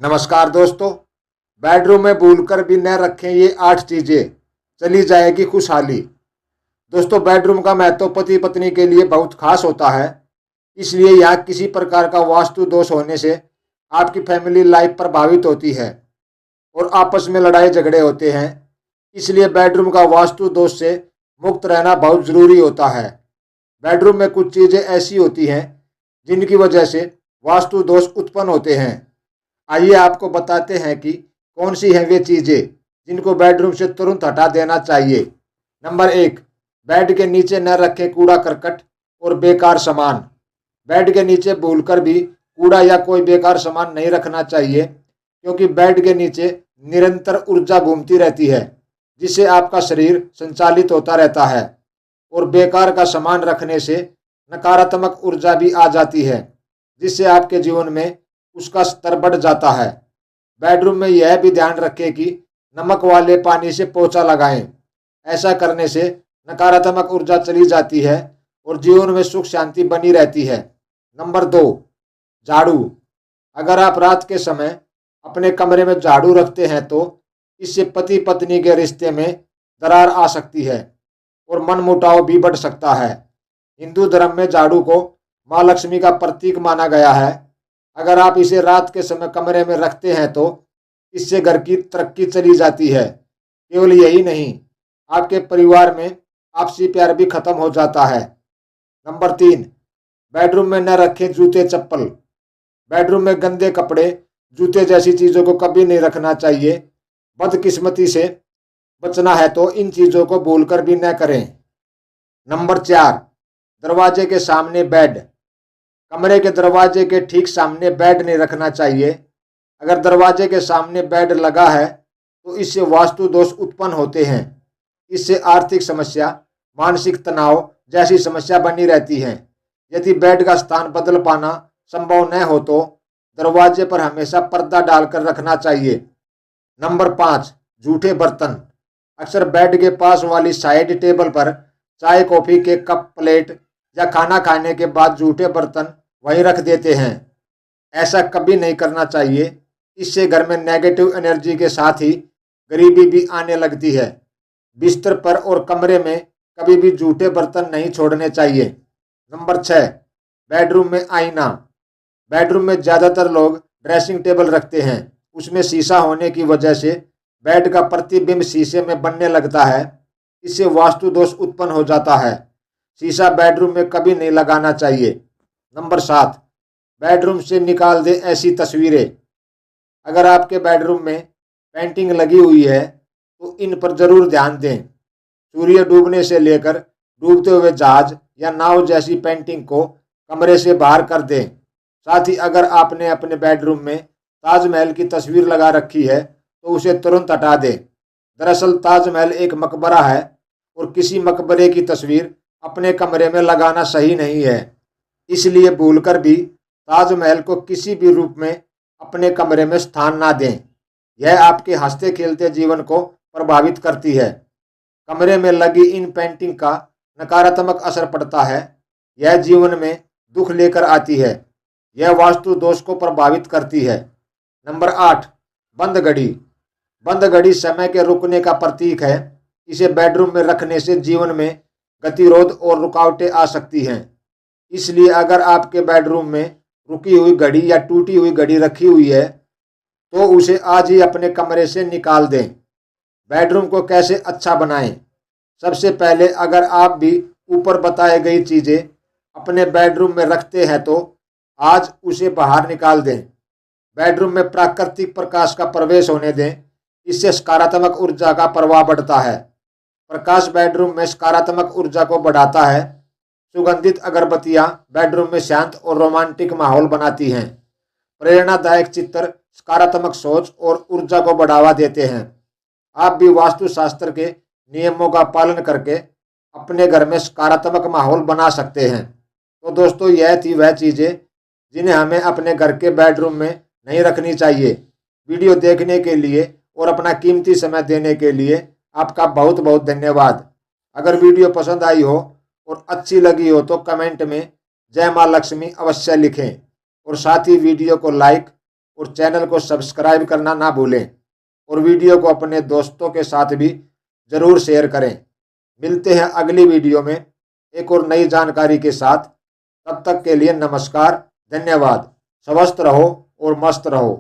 नमस्कार दोस्तों। बेडरूम में भूलकर भी न रखें ये 8 चीजें, चली जाएगी खुशहाली। दोस्तों, बेडरूम का महत्व पति पत्नी के लिए बहुत खास होता है। इसलिए यहाँ किसी प्रकार का वास्तु दोष होने से आपकी फैमिली लाइफ प्रभावित होती है और आपस में लड़ाई झगड़े होते हैं। इसलिए बेडरूम का वास्तु दोष से मुक्त रहना बहुत ज़रूरी होता है। बेडरूम में कुछ चीज़ें ऐसी होती हैं जिनकी वजह से वास्तु दोष उत्पन्न होते हैं। आइए आपको बताते हैं कि कौन सी हैं वे चीज़ें जिनको बेडरूम से तुरंत हटा देना चाहिए। नंबर 1, बेड के नीचे न रखें कूड़ा करकट और बेकार सामान। बेड के नीचे भूलकर भी कूड़ा या कोई बेकार सामान नहीं रखना चाहिए, क्योंकि बेड के नीचे निरंतर ऊर्जा घूमती रहती है, जिससे आपका शरीर संचालित होता रहता है और बेकार का सामान रखने से नकारात्मक ऊर्जा भी आ जाती है, जिससे आपके जीवन में उसका स्तर बढ़ जाता है। बेडरूम में यह भी ध्यान रखें कि नमक वाले पानी से पोछा लगाएं। ऐसा करने से नकारात्मक ऊर्जा चली जाती है और जीवन में सुख शांति बनी रहती है। नंबर 2, झाड़ू। अगर आप रात के समय अपने कमरे में झाड़ू रखते हैं तो इससे पति पत्नी के रिश्ते में दरार आ सकती है और मनमुटाव भी बढ़ सकता है। हिंदू धर्म में झाड़ू को माँ लक्ष्मी का प्रतीक माना गया है। अगर आप इसे रात के समय कमरे में रखते हैं तो इससे घर की तरक्की चली जाती है। केवल यही नहीं, आपके परिवार में आपसी प्यार भी खत्म हो जाता है। नंबर 3, बेडरूम में न रखें जूते चप्पल। बेडरूम में गंदे कपड़े, जूते जैसी चीज़ों को कभी नहीं रखना चाहिए। बदकिस्मती से बचना है तो इन चीज़ों को भूलकर भी न करें। नंबर 4, दरवाजे के सामने बेड। कमरे के दरवाजे के ठीक सामने बेड नहीं रखना चाहिए। अगर दरवाजे के सामने बेड लगा है तो इससे वास्तु दोष उत्पन्न होते हैं। इससे आर्थिक समस्या, मानसिक तनाव जैसी समस्या बनी रहती है। यदि बेड का स्थान बदल पाना संभव न हो तो दरवाजे पर हमेशा पर्दा डालकर रखना चाहिए। नंबर 5, जूठे बर्तन। अक्सर बेड के पास वाली साइड टेबल पर चाय कॉफ़ी के कप, प्लेट या खाना खाने के बाद जूठे बर्तन वहीं रख देते हैं। ऐसा कभी नहीं करना चाहिए। इससे घर में नेगेटिव एनर्जी के साथ ही गरीबी भी आने लगती है। बिस्तर पर और कमरे में कभी भी जूठे बर्तन नहीं छोड़ने चाहिए। नंबर 6, बेडरूम में आईना। बेडरूम में ज़्यादातर लोग ड्रेसिंग टेबल रखते हैं। उसमें शीशा होने की वजह से बेड का प्रतिबिंब शीशे में बनने लगता है। इससे वास्तु दोष उत्पन्न हो जाता है। शीशा बेडरूम में कभी नहीं लगाना चाहिए। नंबर 7, बेडरूम से निकाल दें ऐसी तस्वीरें। अगर आपके बेडरूम में पेंटिंग लगी हुई है तो इन पर जरूर ध्यान दें। सूर्य डूबने से लेकर डूबते हुए जहाज या नाव जैसी पेंटिंग को कमरे से बाहर कर दें। साथ ही अगर आपने अपने बेडरूम में ताजमहल की तस्वीर लगा रखी है तो उसे तुरंत हटा दें। दरअसल ताजमहल एक मकबरा है और किसी मकबरे की तस्वीर अपने कमरे में लगाना सही नहीं है। इसलिए भूलकर भी ताजमहल को किसी भी रूप में अपने कमरे में स्थान ना दें। यह आपके हंसते खेलते जीवन को प्रभावित करती है। कमरे में लगी इन पेंटिंग का नकारात्मक असर पड़ता है। यह जीवन में दुख लेकर आती है। यह वास्तु दोष को प्रभावित करती है। नंबर 8, बंद घड़ी। बंद घड़ी समय के रुकने का प्रतीक है। इसे बेडरूम में रखने से जीवन में गतिरोध और रुकावटें आ सकती हैं। इसलिए अगर आपके बेडरूम में रुकी हुई घड़ी या टूटी हुई घड़ी रखी हुई है तो उसे आज ही अपने कमरे से निकाल दें। बेडरूम को कैसे अच्छा बनाएं? सबसे पहले अगर आप भी ऊपर बताई गई चीज़ें अपने बेडरूम में रखते हैं तो आज उसे बाहर निकाल दें। बेडरूम में प्राकृतिक प्रकाश का प्रवेश होने दें। इससे सकारात्मक ऊर्जा का प्रवाह बढ़ता है। प्रकाश बेडरूम में सकारात्मक ऊर्जा को बढ़ाता है। सुगंधित अगरबत्तियां बेडरूम में शांत और रोमांटिक माहौल बनाती हैं। प्रेरणादायक चित्र सकारात्मक सोच और ऊर्जा को बढ़ावा देते हैं। आप भी वास्तुशास्त्र के नियमों का पालन करके अपने घर में सकारात्मक माहौल बना सकते हैं। तो दोस्तों, यह थी वह चीज़ें जिन्हें हमें अपने घर के बेडरूम में नहीं रखनी चाहिए। वीडियो देखने के लिए और अपना कीमती समय देने के लिए आपका बहुत बहुत धन्यवाद। अगर वीडियो पसंद आई हो और अच्छी लगी हो तो कमेंट में जय माँ लक्ष्मी अवश्य लिखें और साथ ही वीडियो को लाइक और चैनल को सब्सक्राइब करना ना भूलें और वीडियो को अपने दोस्तों के साथ भी ज़रूर शेयर करें। मिलते हैं अगली वीडियो में एक और नई जानकारी के साथ। तब तक के लिए नमस्कार, धन्यवाद। स्वस्थ रहो और मस्त रहो।